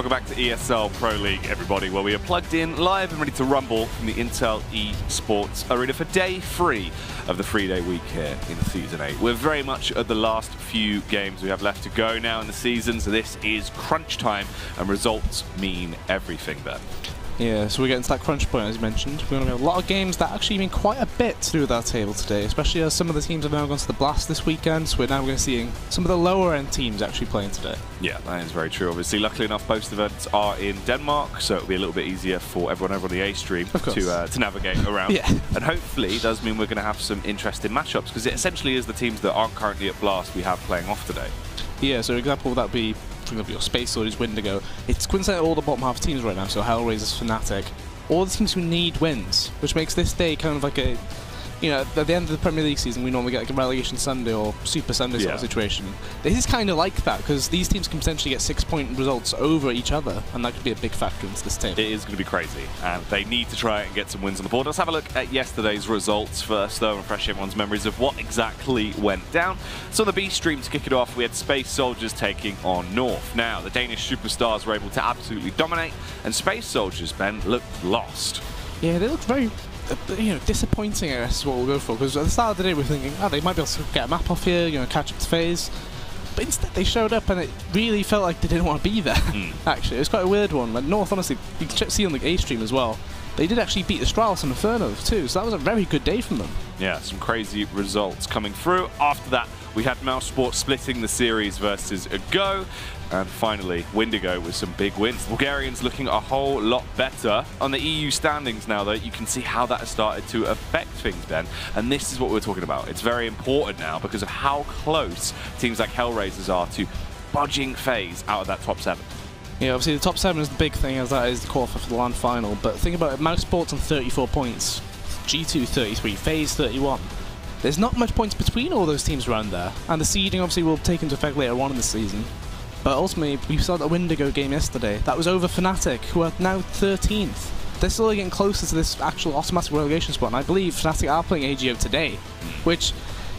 welcome back to ESL Pro League, everybody, where we are plugged in, live and ready to rumble from the Intel eSports Arena for day 3 of the 3-day week here in Season 8. We're very much at the last few games we have left to go now in the season, so this is crunch time, and results mean everything then. Yeah, so we're getting to that crunch point, as you mentioned. We're going to have a lot of games that actually mean quite a bit to do with our table today, especially as some of the teams have now gone to the Blast this weekend, so we're now going to see some of the lower-end teams actually playing today. Yeah, that is very true. Obviously, luckily enough, both events are in Denmark, so it'll be a little bit easier for everyone over on the A stream to navigate around. Yeah. And hopefully it does mean we're going to have some interesting matchups, because it essentially is the teams that aren't currently at Blast we have playing off today. Yeah, so an example of that would be, for example, your Space Soldiers, Windigo. It's coincidentally all the bottom half teams right now, so Hellraisers, Fnatic. All the teams who need wins, which makes this day kind of like a, you know, at the end of the Premier League season, we normally get like a relegation Sunday or Super Sunday sort of situation. This is kind of like that, because these teams can potentially get 6-point results over each other, and that could be a big factor into this team. It is going to be crazy, and they need to try and get some wins on the board. Let's have a look at yesterday's results first, though, and refresh everyone's memories of what exactly went down. So the B stream, to kick it off, we had Space Soldiers taking on North. Now, the Danish superstars were able to absolutely dominate, and Space Soldiers, Ben, looked lost. Yeah, they looked very disappointing, I guess, is what we'll go for, because at the start of the day we're thinking, oh, they might be able to get a map off here, catch up to phase. But instead they showed up and it really felt like they didn't want to be there, actually. It was quite a weird one. Like North, honestly, you can see on the A stream as well, they did actually beat Astralis and Inferno too, so that was a very good day from them. Yeah, some crazy results coming through. After that, we had Mouse Sport splitting the series versus Go. And finally, Windigo with some big wins. The Bulgarians looking a whole lot better. On the EU standings now, though, you can see how that has started to affect things, Ben. And this is what we're talking about. It's very important now because of how close teams like Hellraisers are to budging FaZe out of that top 7. Yeah, obviously the top 7 is the big thing, as that is the qualifier for the LAN final. But think about it, Mouse Sports on 34 points, G2 33, FaZe 31. There's not much points between all those teams around there. And the seeding obviously will take into effect later on in the season. But ultimately, we saw the Windigo game yesterday. That was over Fnatic, who are now 13th. They're still getting closer to this actual automatic relegation spot, and I believe Fnatic are playing AGO today, which,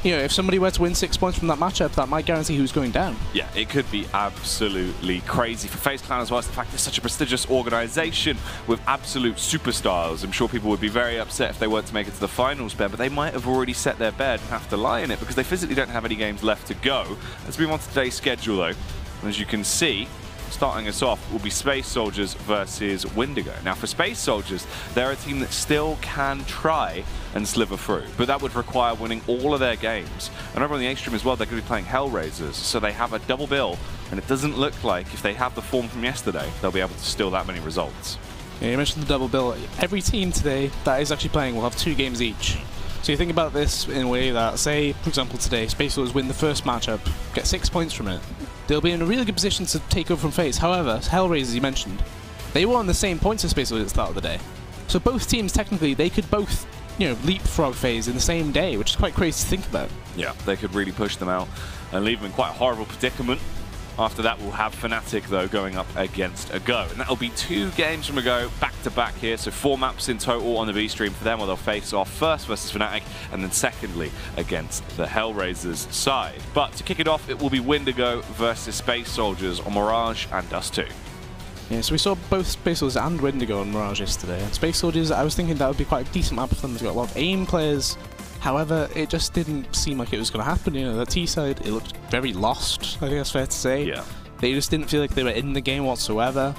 if somebody were to win 6 points from that matchup, that might guarantee who's going down. Yeah, it could be absolutely crazy for FaZe Clan as well. It's the fact it's such a prestigious organization with absolute superstars. I'm sure people would be very upset if they weren't to make it to the finals, Ben, but they might have already set their bed and have to lie in it because they physically don't have any games left to go. Let's move on to today's schedule, though. And as you can see, starting us off will be Space Soldiers versus Windigo. Now, for Space Soldiers, they're a team that still can try and sliver through, but that would require winning all of their games. And over on the A stream as well, they're going to be playing Hellraisers, so they have a double bill, and it doesn't look like, if they have the form from yesterday, they'll be able to steal that many results. Yeah, you mentioned the double bill. Every team today that is actually playing will have 2 games each. So you think about this in a way that, say, for example, today, Space Soldiers win the first matchup, get 6 points from it. They'll be in a really good position to take over from FaZe. However, Hellraisers, you mentioned, they were on the same points as Space Soldiers at the start of the day. So both teams, technically, they could both, leapfrog FaZe in the same day, which is quite crazy to think about. Yeah, they could really push them out and leave them in quite a horrible predicament. After that, we'll have Fnatic, though, going up against Go. And that'll be 2 games from Go back-to-back here. So 4 maps in total on the B stream for them, where they'll face off first versus Fnatic, and then secondly against the Hellraisers side. But to kick it off, it will be Windigo versus Space Soldiers on Mirage and Dust 2. Yeah, so we saw both Space Soldiers and Windigo on Mirage yesterday. And Space Soldiers, I was thinking that would be quite a decent map for them. They've got a lot of aim players. However, it just didn't seem like it was going to happen. The T side, it looked very lost, I think that's fair to say. Yeah. They just didn't feel like they were in the game whatsoever.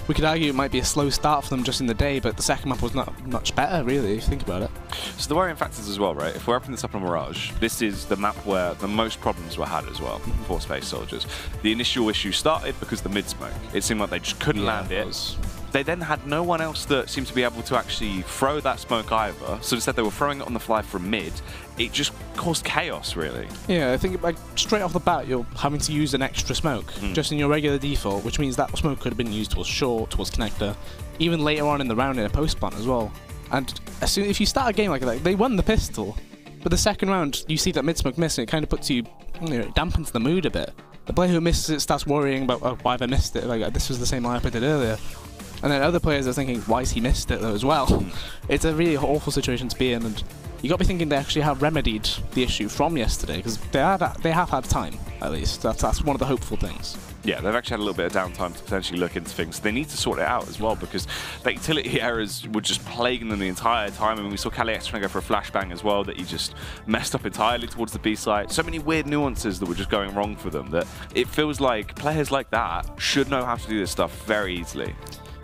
We could argue it might be a slow start for them just in the day, but the second map was not much better, really, if you think about it. So the worrying factors as well, right? If we're opening this up on Mirage, this is the map where the most problems were had as well for Space Soldiers. The initial issue started because of the mid-smoke. It seemed like they just couldn't land it. They then had no one else that seemed to be able to actually throw that smoke either. So instead they were throwing it on the fly from mid. It just caused chaos, really. Yeah, I think like straight off the bat, you're having to use an extra smoke just in your regular default, which means that smoke could have been used towards short, towards connector, even later on in the round in a post plant as well. And as soon if you start a game like that, they won the pistol, but the second round you see that mid smoke miss, and it kind of puts you, it dampens the mood a bit. The player who misses it starts worrying about, oh, why have I missed it? Like this was the same lineup I did earlier. And then other players are thinking, why has he missed it though as well? It's a really awful situation to be in, and you got to be thinking they actually have remedied the issue from yesterday, because they have had time, at least. That's one of the hopeful things. Yeah, they've actually had a little bit of downtime to potentially look into things. They need to sort it out as well because the utility errors were just plaguing them the entire time. I mean, we saw Kaliex trying to go for a flashbang as well that he just messed up entirely towards the B site. So many weird nuances that were just going wrong for them that it feels like players like that should know how to do this stuff very easily.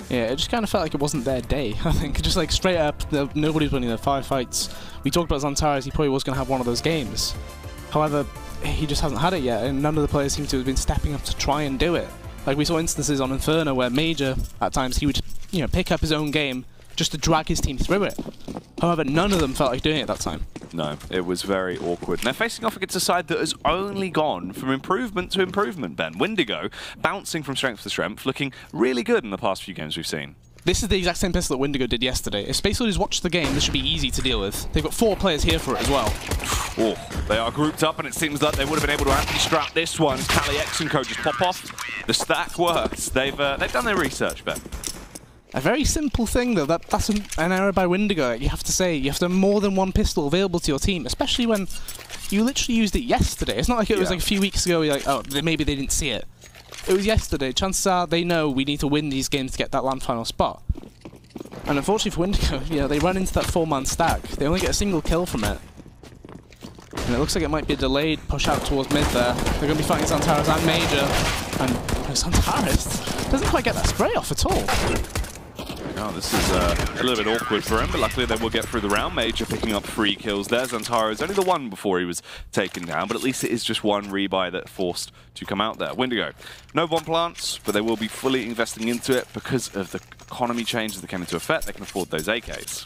Yeah, it just kind of felt like it wasn't their day, I think. Just like straight up, nobody's winning their 5 fights. We talked about Xantares, he probably was going to have one of those games. However, he just hasn't had it yet, and none of the players seem to have been stepping up to try and do it. Like we saw instances on Inferno where Major, at times, he would pick up his own game just to drag his team through it. However, none of them felt like doing it that time. No, it was very awkward. And they're facing off against a side that has only gone from improvement to improvement, Ben. Windigo bouncing from strength to strength, looking really good in the past few games we've seen. This is the exact same pistol that Windigo did yesterday. If Space Soldiers watch the game, this should be easy to deal with. They've got 4 players here for it as well. Oh, they are grouped up, and it seems like they would have been able to anti-strap this one. Kaliex and Co just pop off. The stack works. They've done their research, Ben. A very simple thing, though. That's an error by Windigo. You have to say, you have to have more than one pistol available to your team, especially when you literally used it yesterday. It's not like it was like a few weeks ago, you're like, oh, maybe they didn't see it. It was yesterday. Chances are they know we need to win these games to get that land final spot. And unfortunately for Windigo, they run into that 4-man stack. They only get a single kill from it. And it looks like it might be a delayed push out towards mid there. They're going to be fighting Xantares and Major. And Xantares doesn't quite get that spray off at all. Oh, this is a little bit awkward for him, but luckily they will get through the round. Major picking up 3 kills there. Xantares only the 1 before he was taken down, but at least it is just 1 rebuy that forced to come out there. Windigo, no bomb plants, but they will be fully investing into it because of the economy changes that came into effect. They can afford those AKs.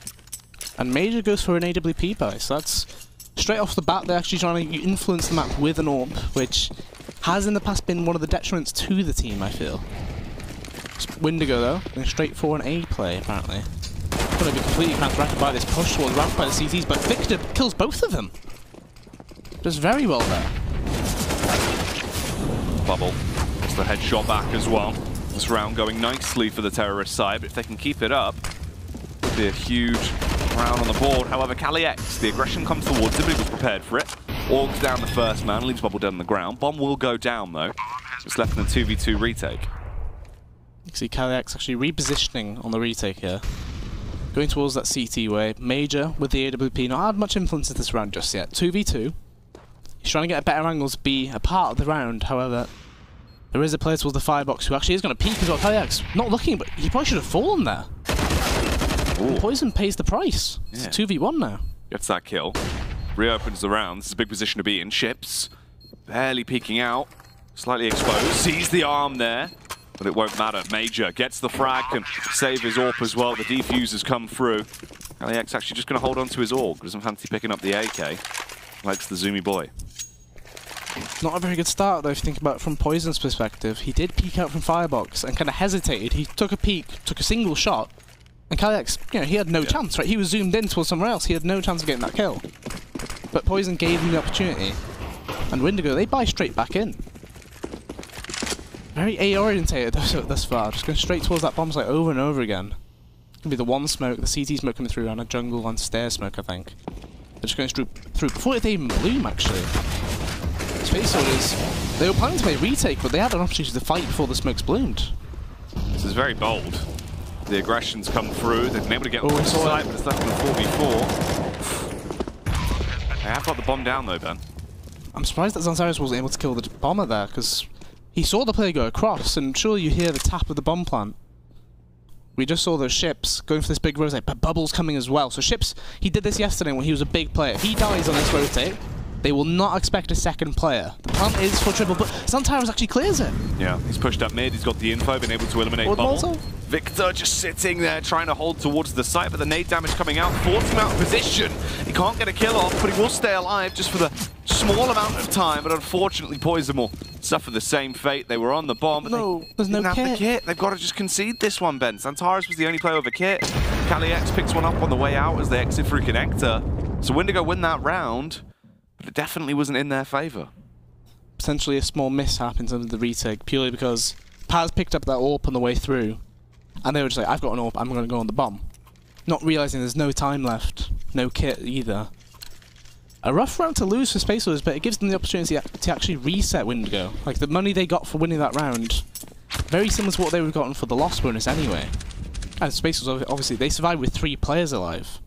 And Major goes for an AWP buy, so that's straight off the bat. They're actually trying to influence the map with an AWP, which has in the past been one of the detriments to the team, I feel. Windigo, though, going straight for an A play, apparently. Going to be completely counteracted by this push towards ramp by the CTs, but Victor kills both of them. Does very well there. Bubble. It's the headshot back as well. This round going nicely for the terrorist side, but if they can keep it up, it'll be a huge round on the board. However, Kaliex, the aggression comes towards him, but he was prepared for it. Orgs down the first man, leaves Bubble dead on the ground. Bomb will go down, though. It's left in a 2v2 retake. You can see Kaliex actually repositioning on the retake here. Going towards that CT way. Major with the AWP not had much influence in this round just yet. 2v2. He's trying to get a better angle to be a part of the round, however. There is a player towards the firebox who actually is going to peek as well. Kaliex not looking, but he probably should have fallen there. Poison pays the price. It's 2v1 now. Gets that kill. Reopens the round. This is a big position to be in. Ships barely peeking out. Slightly exposed. Sees the arm there. But it won't matter. Major gets the frag, can save his AWP as well. The defusers come through. Kaliex actually just going to hold on to his AWP. Doesn't fancy picking up the AK. Likes the zoomy boy. Not a very good start, though, if you think about it from Poison's perspective. He did peek out from Firebox and kind of hesitated. He took a peek, took a single shot, and Kaliex, he had no chance, right? He was zoomed in towards somewhere else. He had no chance of getting that kill. But Poison gave him the opportunity. And Windigo, they buy straight back in. Very A-orientated thus far, just going straight towards that bomb site over and over again. It's going to be the 1 smoke, the CT smoke coming through, and a jungle and stair smoke, I think. They're just going through before they even bloom, actually. Space Soldiers, they were planning to play a retake, but they had an opportunity to fight before the smokes bloomed. This is very bold. The aggression's come through, they've been able to get on the site, but it's left in a 4v4. They have got the bomb down, though, Ben. I'm surprised that Xantares wasn't able to kill the bomber there, because he saw the player go across, and surely you hear the tap of the bomb plant. We just saw those ships going for this big rotate, but Bubble's coming as well. So ships, he did this yesterday when he was a big player. If he dies on this rotate, they will not expect a second player. The plant is for triple, but Xantares actually clears it. Yeah, he's pushed up mid, he's got the info, been able to eliminate Bubble. Victor just sitting there trying to hold towards the site, but the nade damage coming out, forced him out of position. He can't get a kill off, but he will stay alive just for the small amount of time, but unfortunately Poison will suffer the same fate. They were on the bomb, but there's no kit. The kit. They've got to just concede this one, Ben. Xantares was the only player with a kit. Kaliex picks one up on the way out as they exit through connector. So Windigo win that round, but it definitely wasn't in their favour. Potentially a small mishap in terms of the retake, purely because Paz picked up that AWP on the way through, and they were just like, I've got an AWP, I'm going to go on the bomb. Not realising there's no time left, no kit either. A rough round to lose for Space Wolves, but it gives them the opportunity to actually reset Windigo. Like, the money they got for winning that round, very similar to what they would have gotten for the loss bonus anyway. And Space Wolves, obviously, they survived with 3 players alive,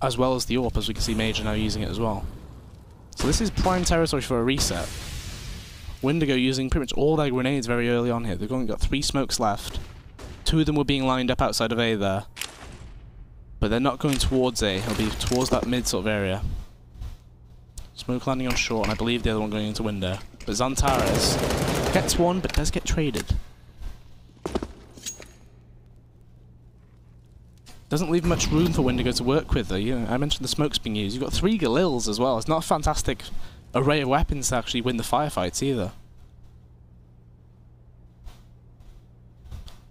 as well as the AWP, as we can see Major now using it as well. So this is prime territory for a reset. Windigo using pretty much all their grenades very early on here. They've only got 3 smokes left. 2 of them were being lined up outside of A there. But they're not going towards A, it'll be towards that mid sort of area. Smoke landing on short, and I believe the other one going into window. But Xantares gets one, but does get traded. Doesn't leave much room for Windigo to work with, though. You know, I mentioned the smokes being used. You've got 3 Galils as well. It's not a fantastic array of weapons to actually win the firefights either.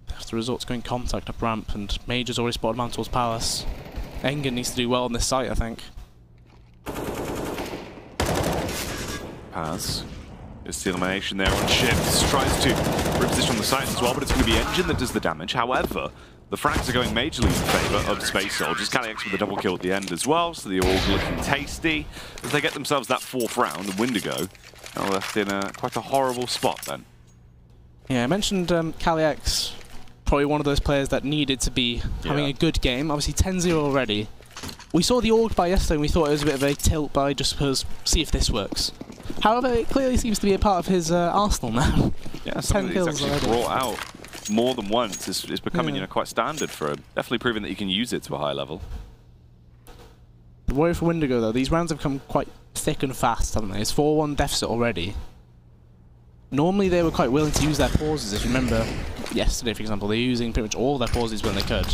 They have to resort to going contact up ramp, and Major's already spotted Mantle's Palace. Engen needs to do well on this site, I think. Paz. There's the elimination there on Ships. Tries to reposition on the site as well, but it's going to be Engine that does the damage. However, the frags are going majorly in favour of Space Soldiers. Calyx with a double kill at the end as well, so the AWP looking tasty. As they get themselves that 4th round, Windigo are left in quite a horrible spot then. Yeah, I mentioned Calyx, probably one of those players that needed to be having a good game. Obviously 10-0 already. We saw the AWP buy yesterday and we thought it was a bit of a tilt buy just because, see if this works. However, it clearly seems to be a part of his arsenal now. Yeah, something that he's actually brought out more than once is becoming, you know, quite standard for him. Definitely proving that he can use it to a high level. The worry for Windigo, though, these rounds have come quite thick and fast, haven't they? It's 4-1 deficit already. Normally they were quite willing to use their pauses. If you remember yesterday, for example, they were using pretty much all their pauses when they could.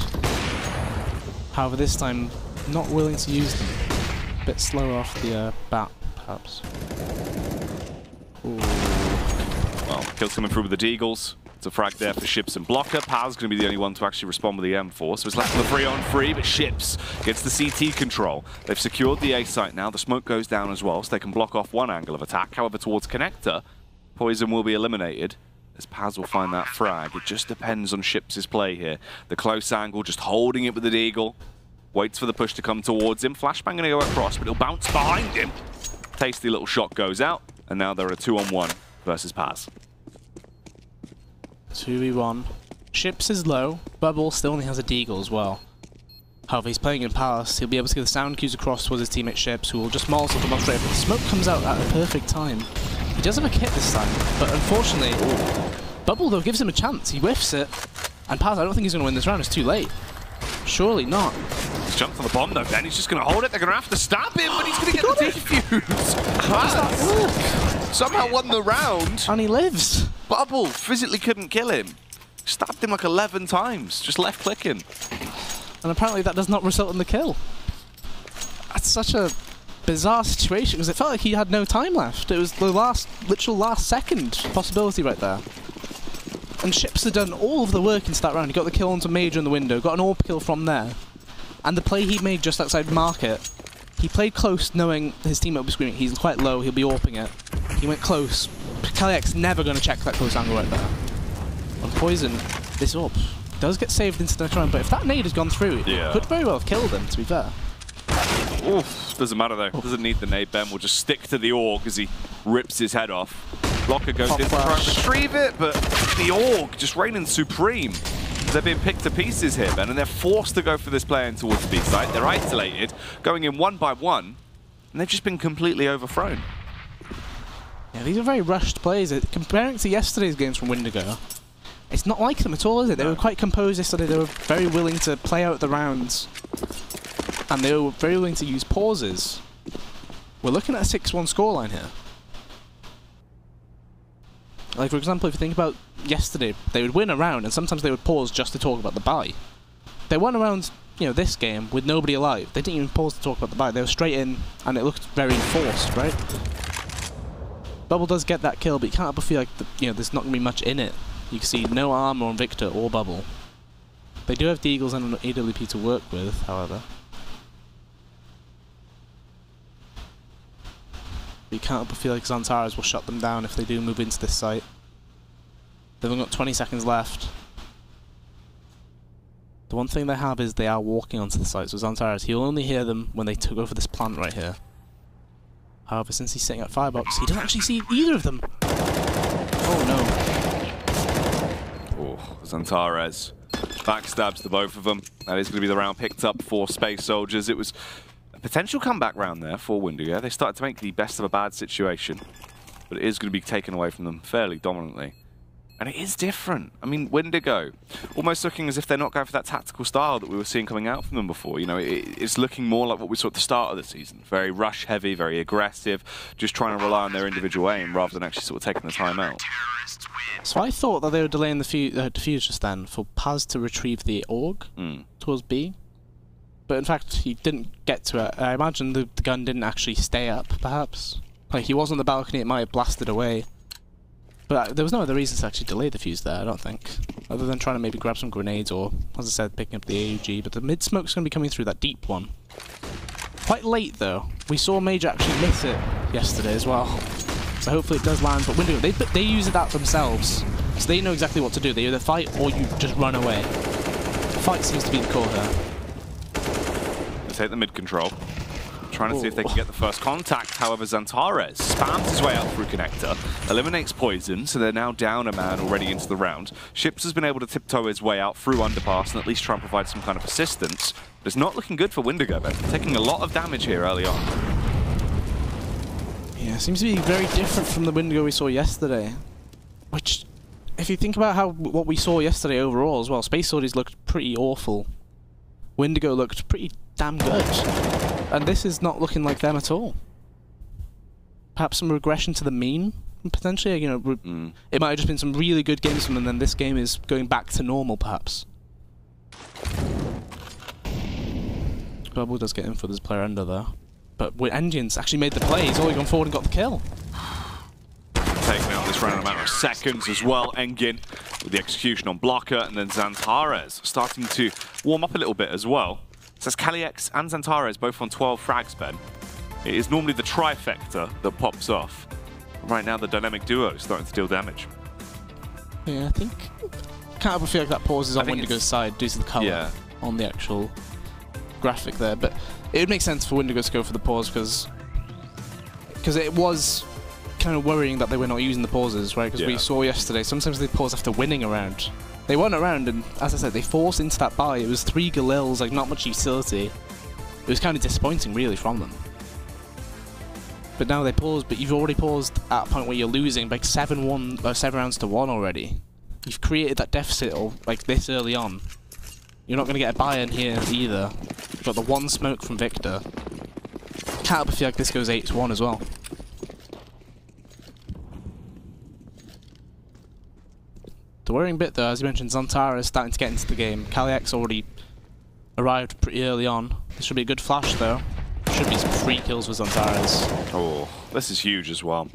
However, this time, not willing to use them. A bit slower off the bat, perhaps. Ooh. Well, kills coming through with the Deagles. It's a frag there for Ships and Blocker. Paz going to be the only one to actually respond with the M4, so it's left with a 3-on-3, but Ships gets the CT control. They've secured the A site now. The smoke goes down as well, so they can block off one angle of attack. However, towards Connector, Poison will be eliminated, as Paz will find that frag. It just depends on Ships' play here. The close angle, just holding it with the Deagle. Waits for the push to come towards him. Flashbang going to go across, but he'll bounce behind him. Tasty little shot goes out, and now they're a 2-on-1 versus Paz. 2v1. Ships is low. Bubble still only has a Deagle as well. However, he's playing in Palace. He'll be able to get the sound cues across towards his teammate Ships, who will just Molotov them off straight. But the smoke comes out at a perfect time. He does have a kit this time, but unfortunately, Bubble though gives him a chance. He whiffs it, and Paz, I don't think he's going to win this round. It's too late. Surely not. He's jumped on the bomb though, then he's just going to hold it. They're going to have to stab him, but he's going to get the defuse. How does that work? Somehow won the round. And he lives. Bubble physically couldn't kill him. Stabbed him like 11 times, just left clicking. And apparently that does not result in the kill. That's such a bizarre situation, because it felt like he had no time left. It was the literal last second possibility right there. And Ships had done all of the work into that round. He got the kill onto Major in the window, got an AWP kill from there. And the play he made just outside Market, he played close knowing his teammate would be screaming, he's quite low, he'll be AWPing it. He went close. Calyx never going to check that close angle right there. On Poison, this AWP does get saved into the next round, but if that nade has gone through, it could very well have killed him, to be fair. Oof, doesn't matter though. Doesn't need the nade. Ben will just stick to the AUG as he rips his head off. Blocker goes in to try and retrieve it, but the AUG just reigning supreme. They're being picked to pieces here, Ben, and they're forced to go for this play in towards the B site. They're isolated, going in 1 by 1, and they've just been completely overthrown. Yeah, these are very rushed plays. Comparing to yesterday's games from Windigo, it's not like them at all, is it? They were quite composed yesterday. They were very willing to play out the rounds, and they were very willing to use pauses. We're looking at a 6-1 scoreline here. Like, for example, if you think about yesterday, they would win a round, and sometimes they would pause just to talk about the buy. They won around, you know, this game with nobody alive. They didn't even pause to talk about the buy. They were straight in, and it looked very forced, right? Bubble does get that kill, but you can't help but feel like, there's not going to be much in it. You can see no armor on Victor or Bubble. They do have Deagles and an AWP to work with, however. But you can't help but feel like Xantares will shut them down if they do move into this site. They've only got 20 seconds left. The one thing they have is they are walking onto the site, so Xantares, he'll only hear them when they go for this plant right here. However, since he's sitting at firebox, he doesn't actually see either of them. Oh no. Oh, Xantares backstabs the both of them. That is going to be the round picked up for Space Soldiers. It was a potential comeback round there for Windigo. They started to make the best of a bad situation, but it is going to be taken away from them fairly dominantly. And it is different. I mean, Windigo, almost looking as if they're not going for that tactical style that we were seeing coming out from them before. You know, it's looking more like what we saw at the start of the season. Very rush-heavy, very aggressive, just trying to rely on their individual aim rather than actually sort of taking the time out. So I thought that they were delaying the defuse just then for Paz to retrieve the AUG towards B. But in fact, he didn't get to it. I imagine the gun didn't actually stay up, perhaps. Like, he was on the balcony, it might have blasted away. But there was no other reason to actually delay the fuse there, I don't think. Other than trying to maybe grab some grenades or, as I said, picking up the AUG. But the mid-smoke's going to be coming through that deep one. Quite late, though. We saw Major actually miss it yesterday as well. So hopefully it does land. But Windigo, they use that themselves. So they know exactly what to do. They either fight or you just run away. Fight seems to be the call here. They take the mid-control. Trying to see if they can get the first contact. However, Xantares spams his way out through Connector, eliminates Poison, so they're now down a man already into the round. Ships has been able to tiptoe his way out through Underpass and at least try and provide some kind of assistance. But it's not looking good for Windigo, but taking a lot of damage here early on. Yeah, it seems to be very different from the Windigo we saw yesterday. Which, if you think about what we saw yesterday overall as well, Space Soldiers looked pretty awful. Windigo looked pretty damn good. And this is not looking like them at all. Perhaps some regression to the mean, potentially. You know, it might have just been some really good games from them, and then this game is going back to normal, perhaps. Bubble does get in for this player under there. But Engine's actually made the play. He's already gone forward and got the kill. Taking out this round in a matter of seconds as well. Engin with the execution on Blocker, and then Xantares starting to warm up a little bit as well. It says Kaliex and Xantares both on 12 frags, Ben. It is normally the trifecta that pops off. Right now, the dynamic duo is starting to deal damage. Yeah, I think... Can't help but feel like that pause is on Windigo's side due to the colour on the actual graphic there. But it would make sense for Windigo to go for the pause because it was kind of worrying that they were not using the pauses, right? Because we saw yesterday, sometimes they pause after winning a round. They won a round, and as I said, they forced into that buy. It was 3 Galils, like not much utility. It was kind of disappointing, really, from them. But now they paused, but you've already paused at a point where you're losing like 7 rounds to 1 already. You've created that deficit like this early on. You're not going to get a buy in here either. You've got the 1 smoke from Victor. Can't help but feel like this goes 8-1 as well. The worrying bit, though, as you mentioned, Xantares is starting to get into the game. Kaliex already arrived pretty early on. This should be a good flash, though. Should be some free kills with Xantares. Oh, this is huge as well.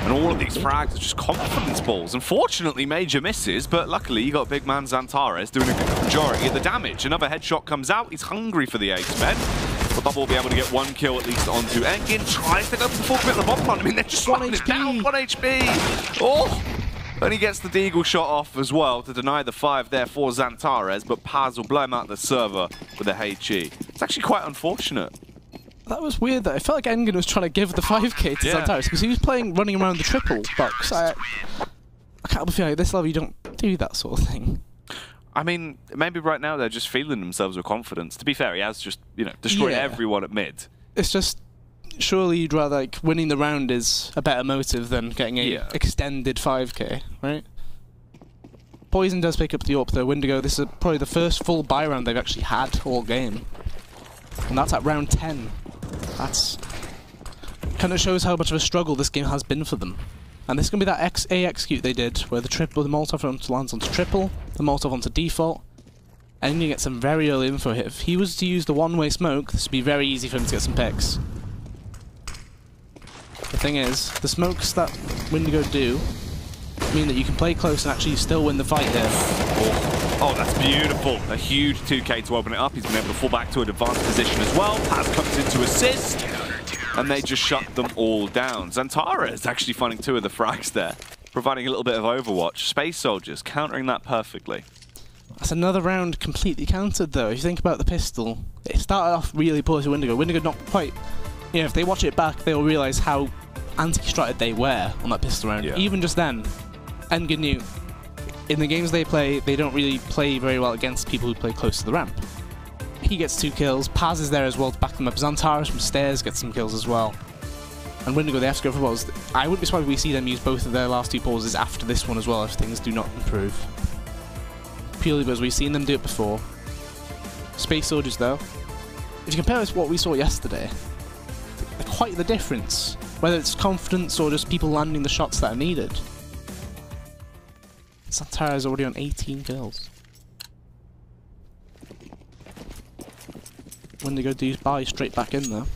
And all of these frags are just confidence balls. Unfortunately, Major misses, but luckily you got big man Xantares doing a good majority of the damage. Another headshot comes out. He's hungry for the ace, Ben. But Bubble will be able to get 1 kill at least onto Engin. Tries to go for the full commit of the bomb plant. I mean, they're just slowing it down. 1 HP. Oh! And he gets the Deagle shot off as well to deny the 5 there for Xantares, but Paz will blow him out of the server with a HE. It's actually quite unfortunate. That was weird, though. I felt like Engin was trying to give the 5k to Xantares because he was running around the triple box. I can't help but feel like at this level you don't do that sort of thing. I mean, maybe right now they're just feeling themselves with confidence. To be fair, he has just, you know, destroyed everyone at mid. It's just... Surely you'd rather, like, winning the round is a better motive than getting a extended 5k, right? Poison does pick up the AWP, though. Windigo, this is probably the first full buy round they've actually had all game. And that's at round 10. That's... kind of shows how much of a struggle this game has been for them. And this is going to be that A execute they did, where the Molotov lands onto triple, the Molotov onto default, and you get some very early info hit. If he was to use the one-way smoke, this would be very easy for him to get some picks. The thing is, the smokes that Windigo do mean that you can play close and actually still win the fight here. Oh, that's beautiful. A huge 2k to open it up. He's been able to fall back to an advanced position as well. Paz comes in to assist, and they just shut them all down. Xantares actually finding 2 of the frags there, providing a little bit of overwatch. Space Soldiers countering that perfectly. That's another round completely countered, though. If you think about the pistol, it started off really poor to Windigo. Windigo not quite you know, if they watch it back, they'll realise how anti-stratted they were on that pistol round. Yeah. Even just then, Enganu, in the games they play, they don't really play very well against people who play close to the ramp. He gets 2 kills. Paz is there as well to back them up. Zantares from stairs gets some kills as well. And Windigo, they have to go for balls. I wouldn't be surprised if we see them use both of their last 2 pauses after this one as well if things do not improve. Purely because we've seen them do it before. Space Soldiers though, if you compare this to what we saw yesterday, they're quite the difference. Whether it's confidence or just people landing the shots that are needed. Santara is already on 18 kills. Windigo do buy straight back in though.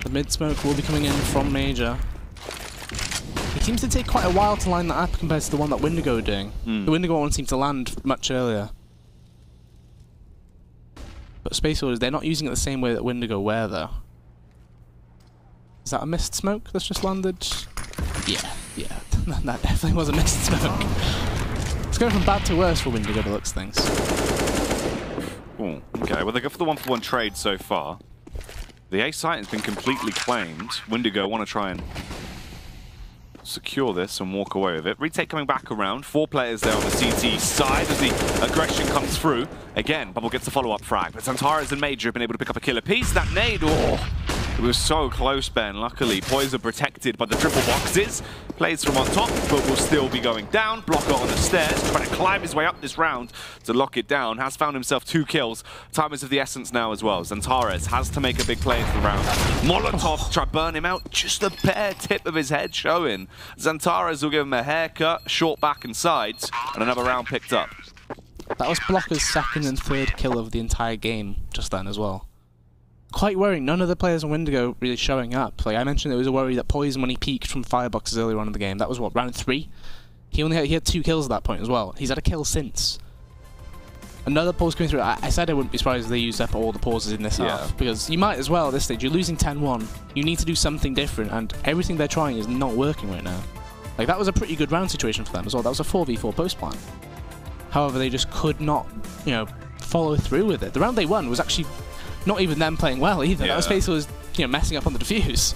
The mid smoke will be coming in from Major. It seems to take quite a while to line that up compared to the one that Windigo are doing. The Windigo one seemed to land much earlier. But Space Orders, they're not using it the same way that Windigo were though. Is that a missed smoke that's just landed? Yeah, that definitely was a missed smoke. It's going from bad to worse for Windigo by the looks of things. Ooh, okay, well they go for the 1-for-1 trade so far. The A site has been completely claimed. Windigo want to try and secure this and walk away with it. Retake coming back around. 4 players there on the CT side as the aggression comes through. Again, Bubble gets a follow-up frag, but Zantares and Major have been able to pick up a killer piece. That nade, oh, it was so close, Ben. Luckily, Poison protected by the triple boxes. Plays from on top, but will still be going down. Blocker on the stairs, trying to climb his way up this round to lock it down. Has found himself 2 kills. Time is of the essence now as well. Zantares has to make a big play into the round. Molotov try to burn him out. Just the bare tip of his head showing. Zantares will give him a haircut, short back and sides, and another round picked up. That was Blocker's 2nd and 3rd kill of the entire game just then as well. Quite worrying, none of the players on Windigo really showing up. Like I mentioned, there was a worry that Poison, when he peaked from fireboxes earlier on in the game, that was what, round 3? He had 2 kills at that point as well. He's had a kill since. Another pause going through. I said I wouldn't be surprised if they used up all the pauses in this half, because you might as well at this stage. You're losing 10-1. You need to do something different, and everything they're trying is not working right now. Like that was a pretty good round situation for them as well. That was a 4v4 post plan. However, they just could not, you know, follow through with it. The round they won was actually not even them playing well either. That was basically, you know, messing up on the defuse.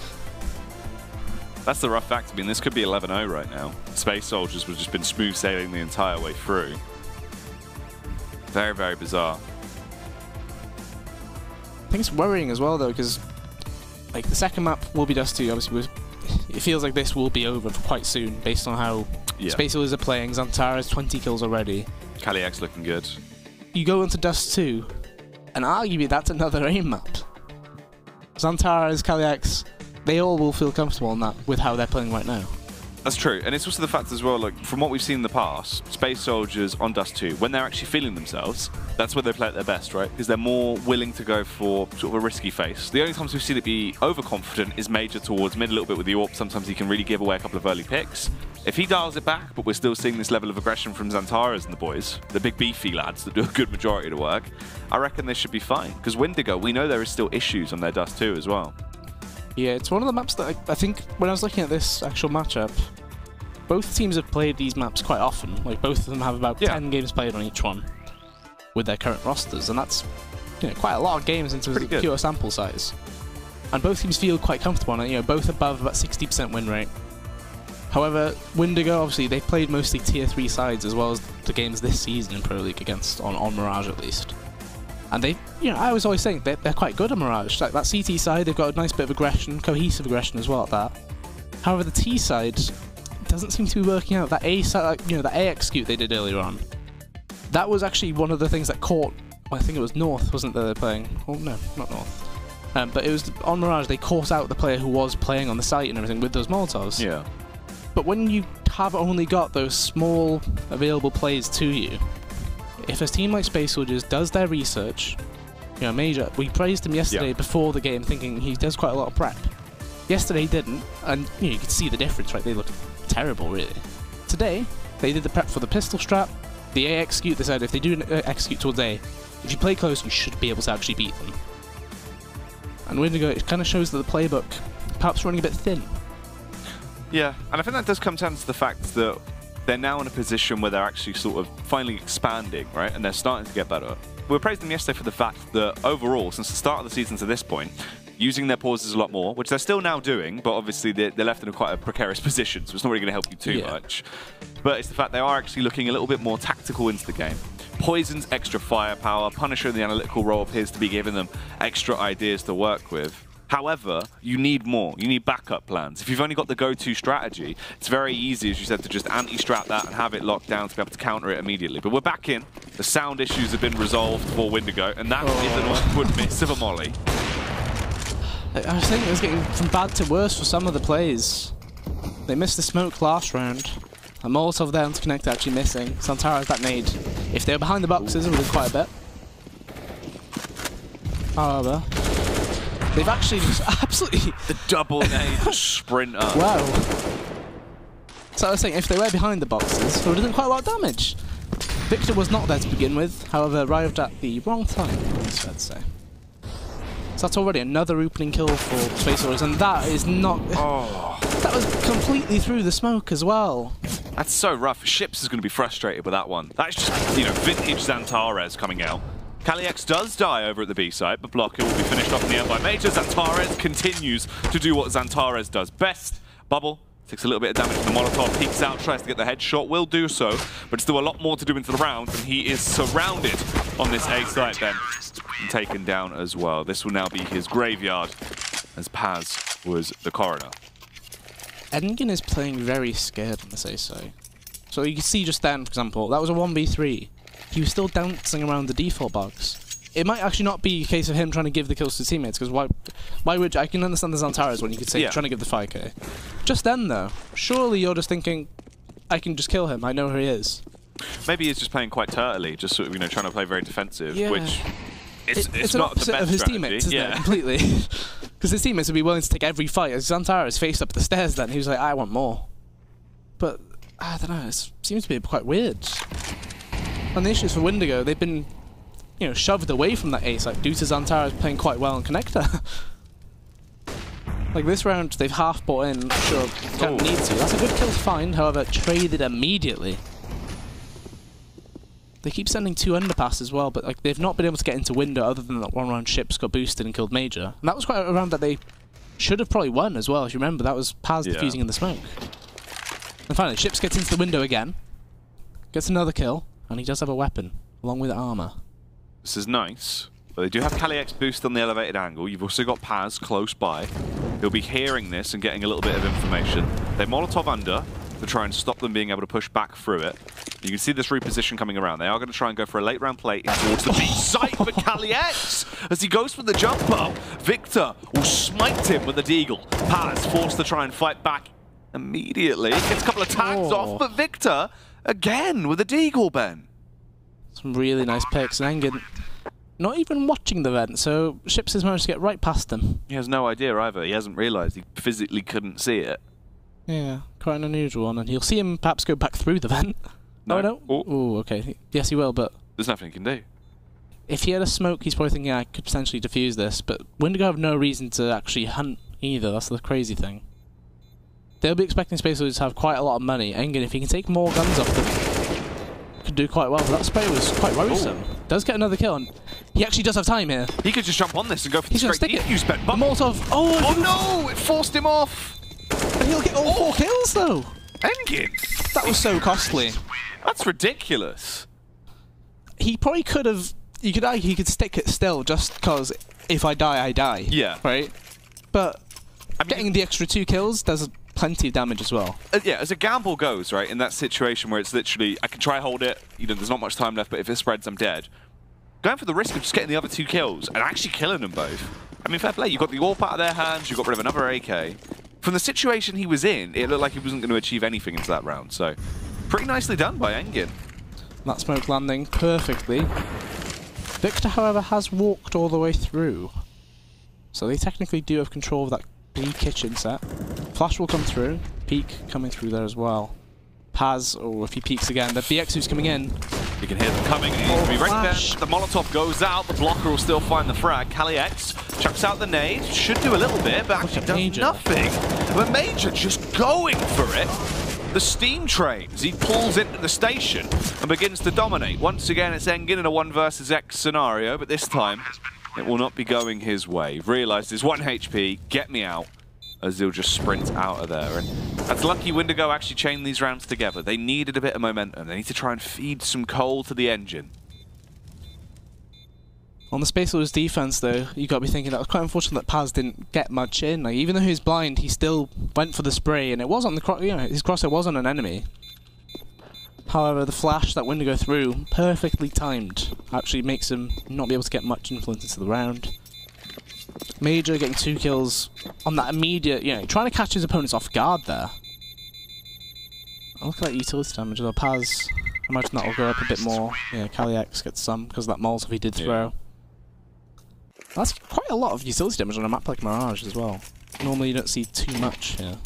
That's the rough fact. I mean, this could be 11-0 right now. Space Soldiers have just been smooth sailing the entire way through. Very, very bizarre. I think it's worrying as well though, because like the second map will be Dust 2. Obviously, it feels like this will be over for quite soon based on how Space Soldiers are playing. Zantares 20 kills already. Kaliak's looking good. You go into Dust 2, and arguably that's another aim map. Zantares, Kaliak's, they all will feel comfortable in that with how they're playing right now. That's true, and it's also the fact as well, like, from what we've seen in the past, Space Soldiers on Dust 2, when they're actually feeling themselves, that's where they play at their best, right? Because they're more willing to go for sort of a risky face. The only times we've seen it be overconfident is Major towards mid a little bit with the AWP. Sometimes he can really give away a couple of early picks. If he dials it back, but we're still seeing this level of aggression from Zantares and the boys, the big beefy lads that do a good majority of the work, I reckon they should be fine. Because Windigo, we know there is still issues on their Dust 2 as well. Yeah, it's one of the maps that I think when I was looking at this actual matchup, both teams have played these maps quite often. Like both of them have about 10 games played on each one with their current rosters, and that's, you know, quite a lot of games into a pure sample size. And both teams feel quite comfortable on it, you know, both above about 60% win rate. However, Windigo, obviously, they played mostly tier 3 sides as well as the games this season in Pro League against, on Mirage at least. And they, you know, I was always saying they're quite good on Mirage. Like that CT side, they've got a nice bit of aggression, cohesive aggression as well at that. However, the T side doesn't seem to be working out. That A side, like, you know, the A execute they did earlier on, that was actually one of the things that caught, I think it was North, wasn't it, they're playing? Oh no, not North. But it was on Mirage, they caught out the player who was playing on the site and everything with those Molotovs. Yeah. But when you have only got those small available plays to you, if a team like Space Soldiers does their research, you know, Major, we praised him yesterday before the game thinking he does quite a lot of prep. Yesterday he didn't, and you know, you could see the difference, right? They look terrible, really. Today, they did the prep for the pistol strap, the A execute. They said if they do execute towards A, if you play close, you should be able to actually beat them. And Windigo, it kind of shows that the playbook perhaps running a bit thin. Yeah, and I think that does come down to the fact that they're now in a position where they're actually sort of finally expanding, right? And they're starting to get better. we praised them yesterday for the fact that overall, since the start of the season to this point, using their pauses a lot more, which they're still now doing, but obviously they're left in quite a precarious position, so it's not really going to help you too much. But it's the fact they are actually looking a little bit more tactical into the game. Poison's extra firepower, Punisher in the analytical role appears to be giving them extra ideas to work with. However, you need more. You need backup plans. If you've only got the go-to strategy, it's very easy, as you said, to just anti-strat that and have it locked down to be able to counter it immediately. But we're back in. The sound issues have been resolved for Windigo, and that is an awkward miss of a molly. I was thinking it was getting from bad to worse for some of the plays. They missed the smoke last round. A Molotov there to connect actually missing. Santara's that nade. If they were behind the boxes, it would have been quite a bit. However, they've actually just absolutely... The double nade sprint up. Wow. So I was saying, if they were behind the boxes, it would have done quite a lot of damage. Victor was not there to begin with, however, arrived at the wrong time, it's fair to say. So that's already another opening kill for Space Wars, and that is not... Oh. That was completely through the smoke as well. That's so rough. Ships is going to be frustrated with that one. That's just, you know, vintage Xantares coming out. KaliX does die over at the B site, but Blocker will be finished off in the air by Major. Xantares continues to do what Xantares does best. Bubble takes a little bit of damage from the Molotov, peeks out, tries to get the headshot, will do so, but still a lot more to do into the round, and he is surrounded on this A site then, and taken down as well. This will now be his graveyard, as Paz was the coroner. Engen is playing very scared on this A site. So you can see just then, for example, that was a 1v3. He was still dancing around the default box. It might actually not be a case of him trying to give the kills to teammates, because why would I can understand the Xantares when you could say trying to give the 5k. Just then though, surely you're just thinking, I can just kill him, I know who he is. Maybe he's just playing quite turtily, just sort of, you know, trying to play very defensive, which it's an not opposite the best of his strategy. Teammates, isn't it? Completely. Because his teammates would be willing to take every fight. As Xantares faced up the stairs then, he was like, I want more. But, I don't know, it seems to be quite weird. And the issues for Windigo, they've been, you know, shoved away from that A site due to Xantares playing quite well on Connector. Like this round, they've half bought in, sure, don't need to. That's a good kill to find, however, traded immediately. They keep sending 2 underpass as well, but like they've not been able to get into window other than that one round Ships got boosted and killed Major. And that was quite a round that they should have probably won as well, if you remember. That was Paz defusing in the smoke. And finally, Ships gets into the window again, gets another kill, and he does have a weapon, along with armor. This is nice, but they do have KaliX boost on the elevated angle. You've also got Paz close by. He'll be hearing this and getting a little bit of information. They Molotov under to try and stop them being able to push back through it. You can see this reposition coming around. They are going to try and go for a late round play in towards the B site for KaliX. As he goes for the jump up, Victor will smite him with the deagle. Paz forced to try and fight back immediately. Gets a couple of tags off, but Victor again with a deagle, Ben. Some really nice picks. And Engen not even watching the vent, so Ships has managed to get right past him. He has no idea either. He hasn't realised he physically couldn't see it. Yeah, quite an unusual one. And you'll see him perhaps go back through the vent. No. Oh, okay. Yes, he will, but... There's nothing he can do. If he had a smoke, he's probably thinking, I could potentially defuse this, but Windigo have no reason to actually hunt either. That's the crazy thing. They'll be expecting Space Wizards to have quite a lot of money. Engen, if he can take more guns off them, could do quite well, but that spray was quite worrisome. Does get another kill, and he actually does have time here. He could just jump on this and go for the straight defuse, Ben. The Molotov... Oh no! It forced him off! And he'll get all 4 kills, though! Engen! That was so costly. That's ridiculous. He probably could have... You could argue he could stick it still, just because if I die, I die. Yeah. Right? But getting the extra 2 kills does plenty of damage as well. Yeah, as a gamble goes, right, in that situation where it's literally, I can try hold it, you know, there's not much time left, but if it spreads, I'm dead. Going for the risk of just getting the other 2 kills and actually killing them both. I mean, fair play, you got the AWP out of their hands, you got rid of another AK. From the situation he was in, it looked like he wasn't going to achieve anything into that round, so pretty nicely done by Engen. That smoke landing perfectly. Victor, however, has walked all the way through. So they technically do have control of that B kitchen set. Flash will come through. Peek coming through there as well. Paz, if he peeks again, the BX who's coming in. You can hear them coming, and he needs to be right there. The Molotov goes out, the blocker will still find the frag. KaliX chucks out the nade, should do a little bit, but actually does nothing. But Major just going for it. the steam train as he pulls into the station and begins to dominate. Once again, it's Engin in a 1 versus X scenario, but this time it will not be going his way. Realised his 1 HP, get me out, as he'll just sprint out of there. And that's lucky Windigo actually chained these rounds together. They needed a bit of momentum. They need to try and feed some coal to the engine. On the Space Soldiers defense, though, you got to be thinking that was quite unfortunate that Paz didn't get much in. Like, even though he was blind, he still went for the spray, and it was on the his crosshair was on an enemy. However, the flash that Windigo threw, perfectly timed, actually makes him not be able to get much influence into the round. Major getting 2 kills on that immediate, trying to catch his opponents off guard there. Look at that utility damage, though. Paz, I imagine that will go up a bit more. Yeah, Kali X gets some because of that Molotov he did throw. Yeah. That's quite a lot of utility damage on a map like Mirage as well. Normally you don't see too much here.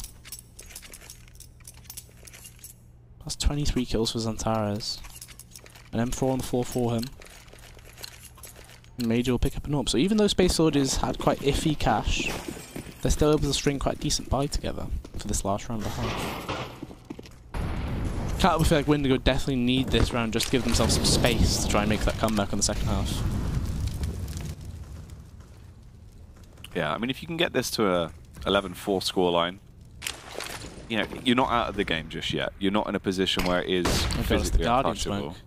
That's 23 kills for Xantares. An M4 on the floor for him. And Major will pick up an AWP. So even though Space Soldiers had quite iffy cash, they're still able to string quite a decent buy together for this last round and a half. Can't help but feel like Windigo definitely need this round just to give themselves some space to try and make that comeback in the second half. Yeah, I mean, if you can get this to a 11-4 scoreline, you're not out of the game just yet. You're not in a position where it is physically untouchable.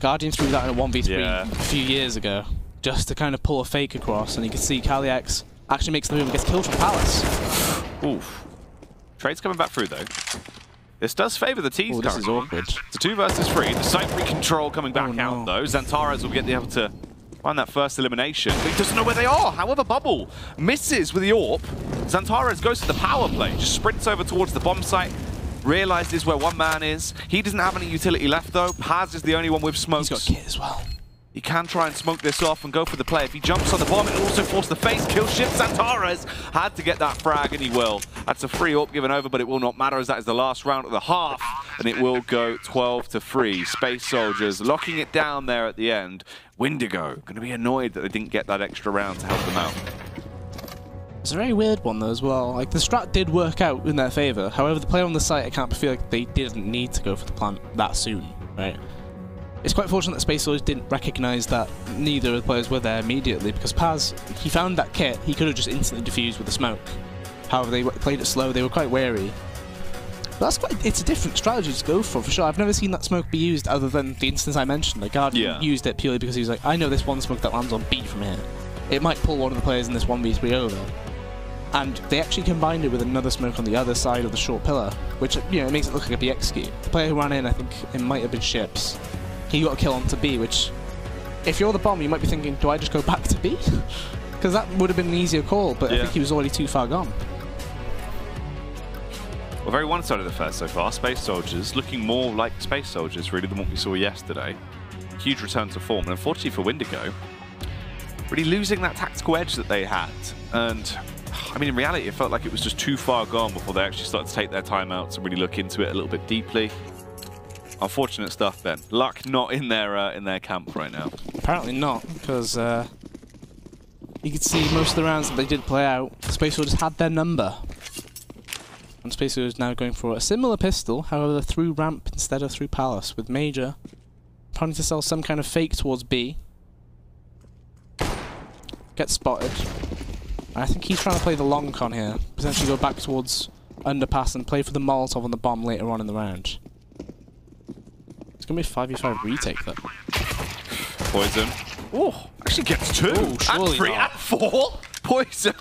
Guardians threw that in a 1v3 a few years ago, just to kind of pull a fake across, and you can see Kali X actually makes the move and gets killed from Palace. Oof. Trade's coming back through, though. This does favour the T's. This is awkward. It's a 2 versus 3. The site recontrol coming back out, though. Xantares will get able to find that first elimination, but he doesn't know where they are. However, Bubble misses with the AWP. Xantares goes to the power play, just sprints over towards the bomb site, realizes where one man is. He doesn't have any utility left, though. Paz is the only one with smokes. He's got kit as well. He can try and smoke this off and go for the play. If he jumps on the bomb, it'll also force the face kill shift. Xantares had to get that frag, and he will. That's a free AWP given over, but it will not matter as that is the last round of the half, and it will go 12-3. Space Soldiers locking it down there at the end. Windigo going to be annoyed that they didn't get that extra round to help them out. It's a very weird one, though, as well. Like, the strat did work out in their favour. However, the player on the site, I can't feel like they didn't need to go for the plant that soon, right? It's quite fortunate that Space Soldiers didn't recognise that neither of the players were there immediately, because Paz, he found that kit, he could have just instantly defused with the smoke. However, they played it slow, they were quite wary. But it's a different strategy to go for sure. I've never seen that smoke be used other than the instance I mentioned. Like, Guardian used it purely because he was like, I know this one smoke that lands on B from here. It might pull one of the players in this 1v3 over. And they actually combined it with another smoke on the other side of the short pillar, which, it makes it look like a BX skew. The player who ran in, I think it might have been Ships. He got a kill onto B, which, if you're the bomb, you might be thinking, do I just go back to B? Because that would have been an easier call, but I think he was already too far gone. Well, very one-sided affair so far. Space Soldiers looking more like Space Soldiers, really, than what we saw yesterday. Huge return to form, and unfortunately for Windigo, really losing that tactical edge that they had. And, I mean, in reality, it felt like it was just too far gone before they actually started to take their time out to really look into it a little bit deeply. Unfortunate stuff, Ben. Luck not in their camp right now. Apparently not, because you could see most of the rounds that they did play out, Space Soldiers had their number. And Space Soldiers now going for a similar pistol, however through ramp instead of through Palace, with Major trying to sell some kind of fake towards B. Gets spotted. And I think he's trying to play the long con here, potentially go back towards underpass and play for the Molotov on the bomb later on in the round. It's going to be a 5v5 retake, though. Poison. Oh, actually gets 2. Ooh, and 3 and 4. Poison.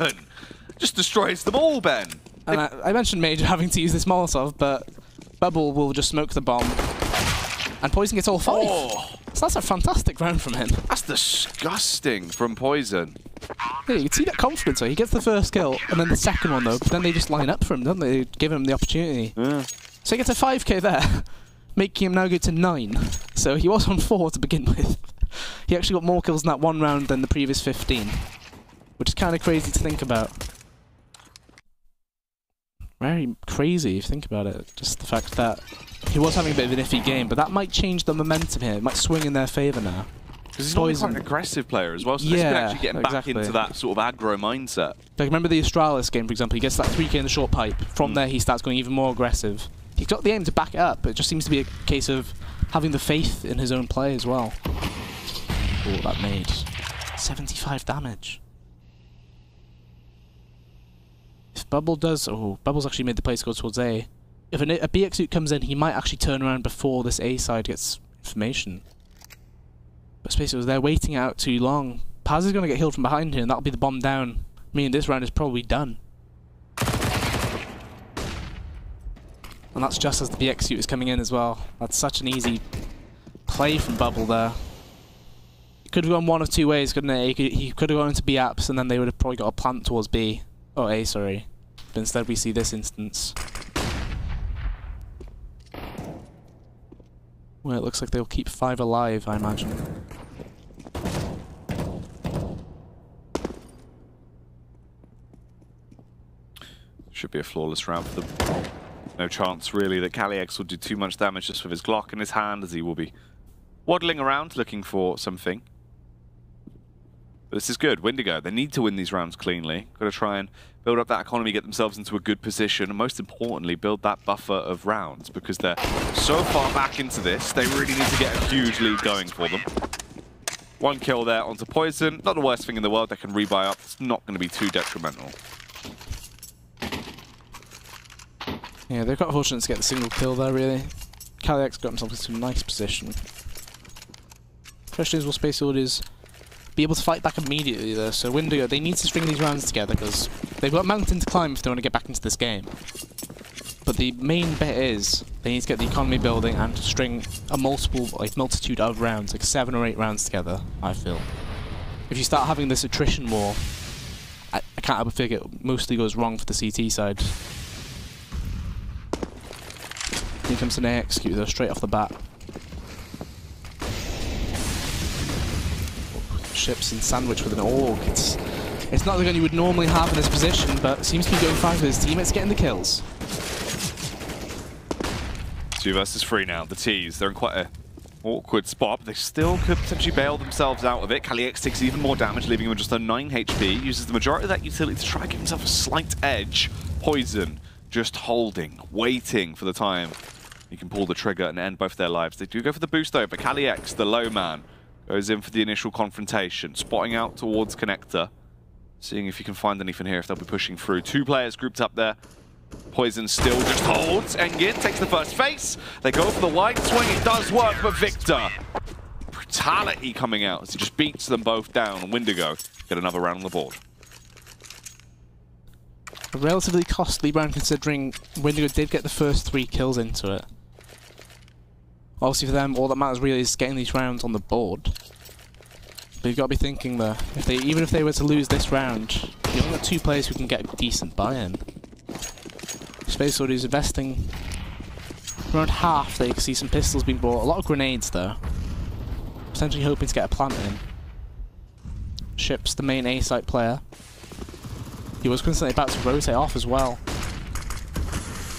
Just destroys them all, Ben. And I mentioned Major having to use this Molotov, but Bubble will just smoke the bomb. And Poison gets all 5. Oh. So that's a fantastic round from him. That's disgusting from Poison. Yeah, you can see that confidence, though. He gets the first kill, and then the second one, though. But then they just line up for him, don't they? They give him the opportunity. Yeah. So he gets a 5k there, making him now go to 9. So he was on 4 to begin with. He actually got more kills in that one round than the previous 15, which is kind of crazy to think about. Very crazy if you think about it. Just the fact that he was having a bit of an iffy game, but that might change the momentum here. It might swing in their favour now. Because he's always quite an aggressive player as well, so this could actually get him back into that sort of aggro mindset. Like, remember the Astralis game, for example? He gets that 3k in the short pipe. From there, he starts going even more aggressive. He's got the aim to back it up, but it just seems to be a case of having the faith in his own play as well. Oh, that made 75 damage. If Bubble does... Oh, Bubble's actually made the play to go towards A. If a BX suit comes in, he might actually turn around before this A side gets information. But Space was there waiting out too long. Paz is going to get healed from behind here, and that'll be the bomb down. Meaning this round is probably done. And that's just as the BX suit is coming in as well. That's such an easy play from Bubble there. It could have gone one of two ways, couldn't it? He could have gone into B apps, and then they would have probably got a plant towards B. Oh, A, sorry. But instead we see this instance, where it looks like they'll keep 5 alive, I imagine. Should be a flawless round for them. No chance, really, that Kaliex will do too much damage just with his Glock in his hand, as he will be waddling around looking for something. But this is good. Windigo, they need to win these rounds cleanly. Got to try and build up that economy, get themselves into a good position, and most importantly, build that buffer of rounds, because they're so far back into this, they really need to get a huge lead going for them. 1 kill there onto Poison. Not the worst thing in the world. They can rebuy up. It's not going to be too detrimental. Yeah, they're quite fortunate to get the single kill there, really. Kaliex got himself into a nice position. Question is, will Space Soldiers be able to fight back immediately, though? So Windigo, they need to string these rounds together, because they've got a mountain to climb if they want to get back into this game. But the main bit is, they need to get the economy building and to string a multitude of rounds, like 7 or 8 rounds together, I feel. If you start having this attrition war, I can't help but figure it mostly goes wrong for the CT side. Here comes an A execute though, straight off the bat. Ships in sandwich with an AUG. It's not the gun you would normally have in this position, but seems to be going fine with his teammates getting the kills. 2 versus 3 now. The T's, they're in quite a awkward spot, but they still could potentially bail themselves out of it. Kaliex takes even more damage, leaving him with just a 9 HP. Uses the majority of that utility to try and give himself a slight edge. Poison just holding, waiting for the time he can pull the trigger and end both their lives. They do go for the boost though, but Kaliex, the low man, goes in for the initial confrontation, spotting out towards Connector, seeing if he can find anything here, if they'll be pushing through. 2 players grouped up there. Poison still just holds. Engin takes the first face. They go for the wide swing. It does work, but Victor, brutality coming out as he just beats them both down. Windigo get another round on the board. A relatively costly round considering Windigo did get the first 3 kills into it. Obviously for them, all that matters really is getting these rounds on the board. But you've got to be thinking though, even if they were to lose this round, you've only got 2 players who can get a decent buy-in. Space Sword is investing around half there. You can see some pistols being bought, a lot of grenades though. Potentially hoping to get a plant in. Ship's the main A site player. He was constantly about to rotate off as well.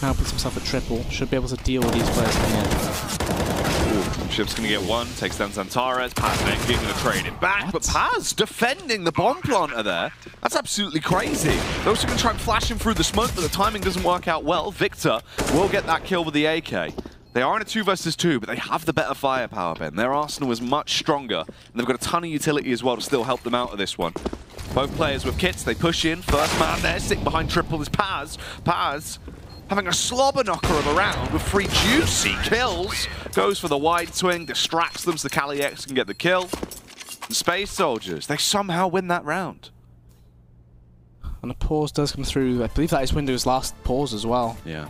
Now puts himself at triple. Should be able to deal with these players coming in. Ooh, Ship's going to get 1. Takes down Zantares. Paz and Engin going to trade it back. But Paz defending the bomb planter there. That's absolutely crazy. Those are going to try and flash him through the smoke, but the timing doesn't work out well. Victor will get that kill with the AK. They are in a 2 versus 2, but they have the better firepower, Ben. Their arsenal is much stronger, and they've got a ton of utility as well to still help them out of this one. Both players with kits, they push in. First man there, sitting behind triple is Paz. Paz having a slobber knocker of a round with 3 juicy kills. Goes for the wide swing, distracts them so Kaliex can get the kill. The Space Soldiers, they somehow win that round. And a pause does come through. I believe that is Windigo's last pause as well. Yeah.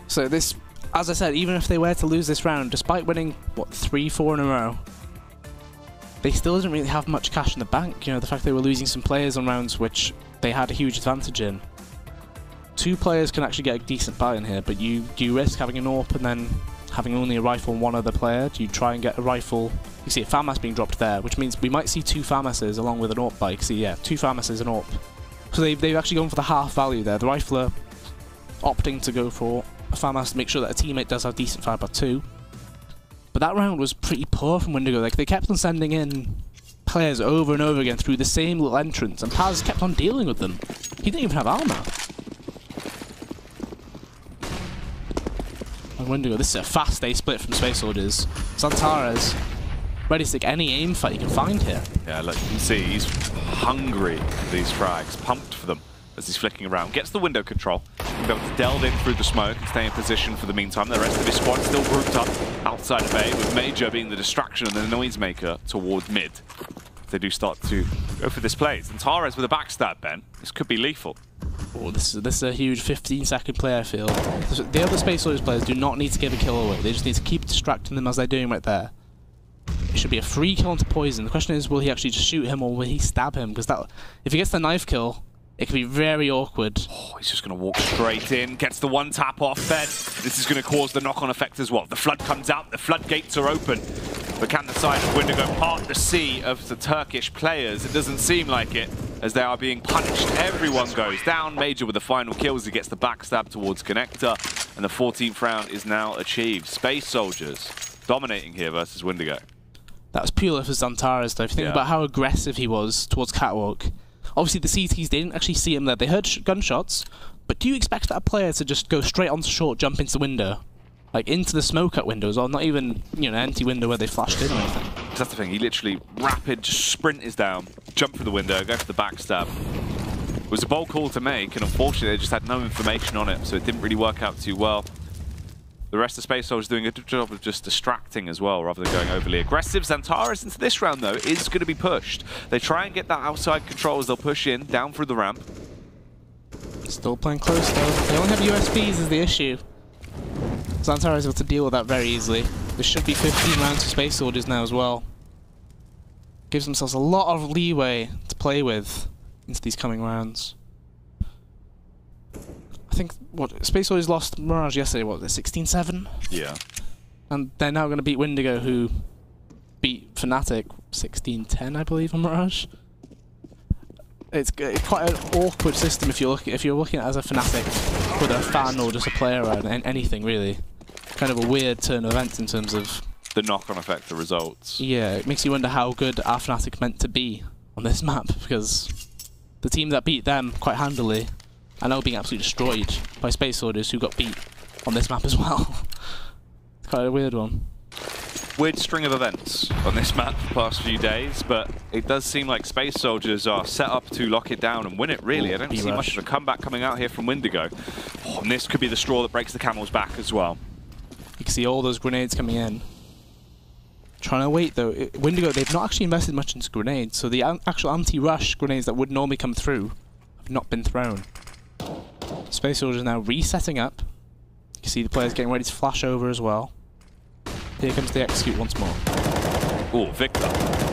So this, as I said, even if they were to lose this round, despite winning, what, 3-4 in a row, they still didn't really have much cash in the bank. You know, the fact they were losing some players on rounds which they had a huge advantage in. 2 players can actually get a decent buy in here, but do you risk having an AWP and then having only a rifle and 1 other player? Do you try and get a rifle? You see a FAMAS being dropped there, which means we might see 2 FAMASes along with an AWP bike. See, yeah, 2 FAMASes and AWP. So they've actually gone for the half value there. The rifler opting to go for a FAMAS to make sure that a teammate does have decent firepower too. But that round was pretty poor from Windigo. Like, they kept on sending in players over and over again through the same little entrance, and Paz kept on dealing with them. He didn't even have armor. A from Windigo. This is a fast A split from Space Soldiers. Zantares ready to take any aim fight you can find here. Yeah, look, you can see he's hungry for these frags, pumped for them as he's flicking around. Gets the window control. He'll be able to delve in through the smoke and stay in position for the meantime. The rest of his squad still grouped up outside of A, with Major being the distraction and the noisemaker towards mid. They do start to go for this play. Zantares with a backstab, Ben. This could be lethal. Oh, this is a huge 15-second play, I feel. The other Space Soldiers players do not need to give a kill away. They just need to keep distracting them as they're doing right there. It should be a free kill into Poison. The question is, will he actually just shoot him or will he stab him? Because that, if he gets the knife kill, it could be very awkward. Oh, he's just going to walk straight in, gets the one tap off, Ben. This is going to cause the knock-on effect as well. The flood comes out, the floodgates are open. But can the side of Windigo part the sea of the Turkish players? It doesn't seem like it, as they are being punished. Everyone goes down. Major with the final kill as he gets the backstab towards Connector. And the 14th round is now achieved. Space Soldiers dominating here versus Windigo. That was purely for Zantares, though. If you think about how aggressive he was towards Catwalk. Obviously, the CTs, they didn't actually see him there. They heard gunshots, but do you expect that player to just go straight onto short, jump into the window? Like, into the smoke at windows, or not even, you know, an empty window where they flashed in or anything. That's the thing. He literally rapid sprint is down, jump for the window, go for the backstab. It was a bold call to make, and unfortunately, they just had no information on it, so it didn't really work out too well. The rest of Space Soldiers doing a good job of just distracting as well, rather than going overly aggressive. Zantares into this round, though, is going to be pushed. They try and get that outside control as they'll push in, down through the ramp. Still playing close, though. They only have USBs is the issue. Zantares is able to deal with that very easily. There should be 15 rounds for Space Soldiers now as well. Gives themselves a lot of leeway to play with into these coming rounds. I think, what, Space Soldiers lost Mirage yesterday, what was it, 16-7? Yeah. And they're now going to beat Windigo, who beat Fnatic 16-10, I believe, on Mirage. It's quite an awkward system if you're looking at it as a Fnatic, whether a fan or just a player around, anything really. Kind of a weird turn of events in terms of the knock-on effect, the results. Yeah, it makes you wonder how good are Fnatic meant to be on this map, because the team that beat them quite handily are now being absolutely destroyed by Space Soldiers, who got beat on this map as well. It's quite a weird one. Weird string of events on this map the past few days, but it does seem like Space Soldiers are set up to lock it down and win it, really. I don't see much of a comeback coming out here from Windigo. Oh, and this could be the straw that breaks the camel's back as well. You can see all those grenades coming in. Trying to wait, though. Windigo, they've not actually invested much into grenades, so the actual anti-rush grenades that would normally come through have not been thrown. Space Soldiers now resetting up. You can see the players getting ready to flash over as well. Here comes the execute once more. Oh, Victor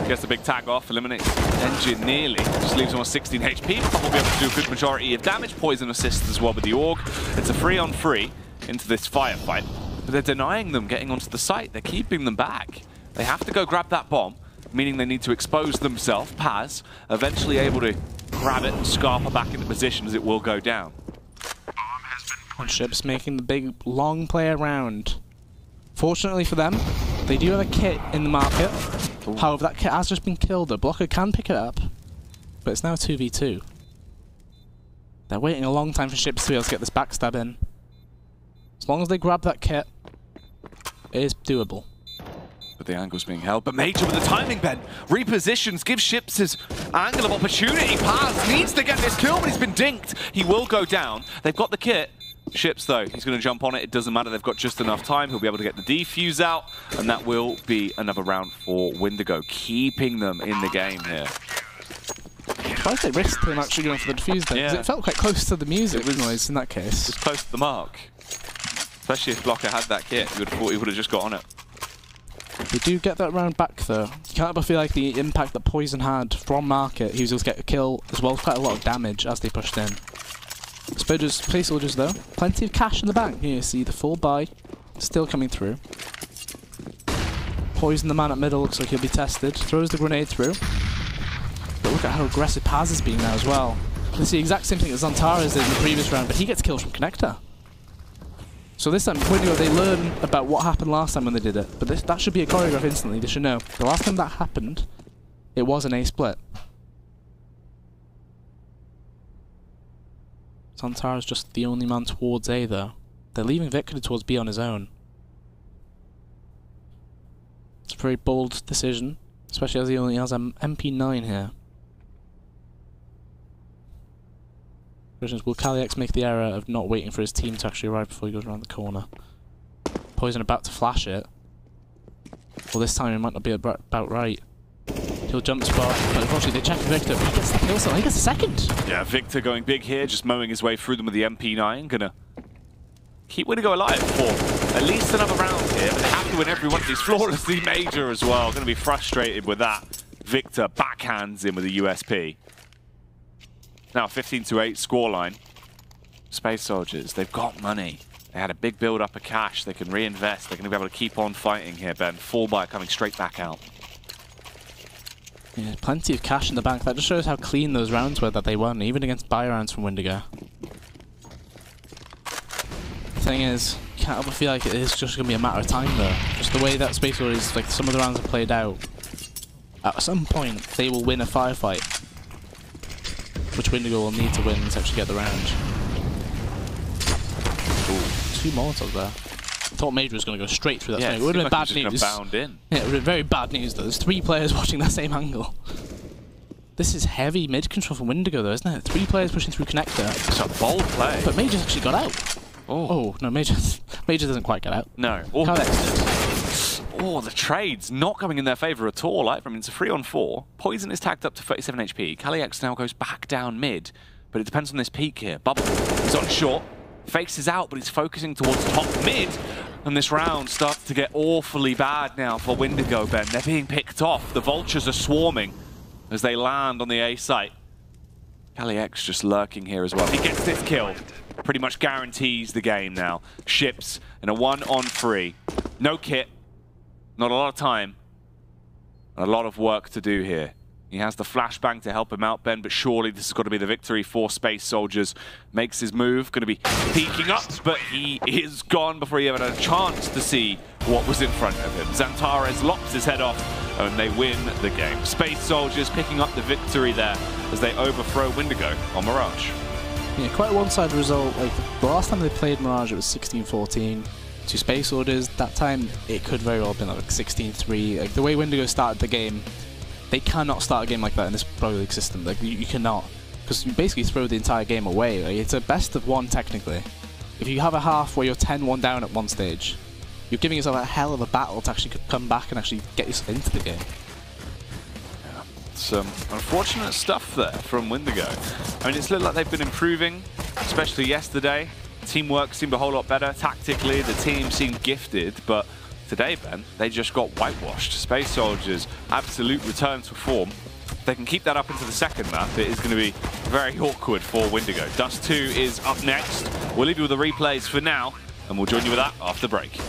gets the big tag off, eliminates Engine nearly. Just leaves him on 16 HP, but will be able to do a good majority of damage. Poison assist as well with the Org. It's a 3-on-3 into this firefight. But they're denying them getting onto the site. They're keeping them back. They have to go grab that bomb, meaning they need to expose themselves. Paz eventually able to grab it and scarper back into position as it will go down. And Ship's making the big, long play around. Fortunately for them, they do have a kit in the market. Ooh. However, that kit has just been killed. The blocker can pick it up, but it's now 2v2. They're waiting a long time for Ships to be able to get this backstab in. As long as they grab that kit, it is doable. But the angle's being held. But Major with the timing, Ben. Repositions, gives Ships his angle of opportunity. Paz needs to get this kill, but he's been dinked. He will go down. They've got the kit. Ships, though, he's going to jump on it. It doesn't matter. They've got just enough time. He'll be able to get the defuse out, and that will be another round for Windigo, keeping them in the game here. Why did they risk him actually going for the defuse then? Because it felt quite close to the music noise in that case. It was close to the mark. Especially if Blocker had that kit, you would have thought he would have just got on it. They do get that round back, though. You can't but feel like the impact that Poison had from market, he was able to get a kill as well as quite a lot of damage as they pushed in. Space Soldiers, though, plenty of cash in the bank. Here you see the full buy still coming through. Poison, the man at middle, looks like he'll be tested. Throws the grenade through. But look at how aggressive Paz is being now as well. It's the exact same thing as Zantares did in the previous round, but he gets killed from Connector. So this time, Windigo, they learn about what happened last time when they did it. But that should be a choreograph instantly, they should know. The last time that happened, it was an A split. Zantares just the only man towards A, though. They're leaving Victor towards B on his own. It's a very bold decision, especially as he only has an MP9 here. Question is, will Kaliex make the error of not waiting for his team to actually arrive before he goes around the corner? Poison about to flash it. Well, this time it might not be about right. He'll jump spot, but unfortunately they check Victor. He gets the kill, so he gets a second. Yeah, Victor going big here, just mowing his way through them with the MP9. Gonna keep Windigo alive for at least another round here, but they have to win every one of these flawlessly major as well. Gonna be frustrated with that. Victor backhands him with a USP. Now 15-8 scoreline. Space Soldiers, they've got money. They had a big build up of cash. They can reinvest. They're going to be able to keep on fighting here, Ben. Fall by coming straight back out. Yeah, plenty of cash in the bank. That just shows how clean those rounds were that they won, even against buy rounds from Windigo. The thing is, you can't ever feel like it is just going to be a matter of time, though. Just the way that Space Soldiers, like some of the rounds have played out, at some point they will win a firefight, which Windigo will need to win to actually get the round. Ooh, 2 Molotovs there. I thought Major was going to go straight through that smoke. It would have been bad news. Bound in. Yeah, it would have been very bad news though. There's 3 players watching that same angle. This is heavy mid control from Windigo though, isn't it? 3 players pushing through connector. It's a bold play. But Major's actually got out. Oh no, Major doesn't quite get out. No. Oh, the trades not coming in their favour at all. I mean, it's a 3-on-4. Poison is tagged up to 37 HP. Kaliex now goes back down mid, but it depends on this peak here. Bubble is on short. Faces out, but he's focusing towards top mid. And this round starts to get awfully bad now for Windigo, Ben. They're being picked off. The vultures are swarming as they land on the A site. Kaliex just lurking here as well. He gets this kill. Pretty much guarantees the game now. Ships in a 1-on-3. No kit. Not a lot of time. A lot of work to do here. He has the flashbang to help him out, Ben, but surely this has got to be the victory for Space Soldiers. Makes his move, going to be peeking up, but he is gone before he ever had a chance to see what was in front of him. Xantares lops his head off, and they win the game. Space Soldiers picking up the victory there as they overthrow Windigo on Mirage. Yeah, quite a one-sided result. Like the last time they played Mirage, it was 16-14 to Space Soldiers. That time, it could very well have been like 16-3. Like the way Windigo started the game, they cannot start a game like that in this Pro League system. Like you cannot, because you basically throw the entire game away. Like, it's a best of 1 technically. If you have a half where you're 10-1 down at one stage, you're giving yourself a hell of a battle to actually come back and actually get yourself into the game. Yeah, some unfortunate stuff there from Windigo. I mean, it's looked like they've been improving, especially yesterday. Teamwork seemed a whole lot better. Tactically, the team seemed gifted, but today, Ben, they just got whitewashed. Space Soldiers, absolute return to form. If they can keep that up into the second map, it is going to be very awkward for Windigo. Dust 2 is up next. We'll leave you with the replays for now, and we'll join you with that after the break.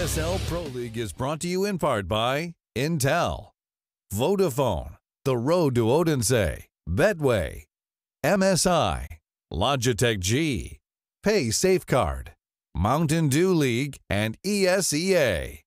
ESL Pro League is brought to you in part by Intel, Vodafone, The Road to Odense, Betway, MSI, Logitech G, Pay Safeguard, Mountain Dew League, and ESEA.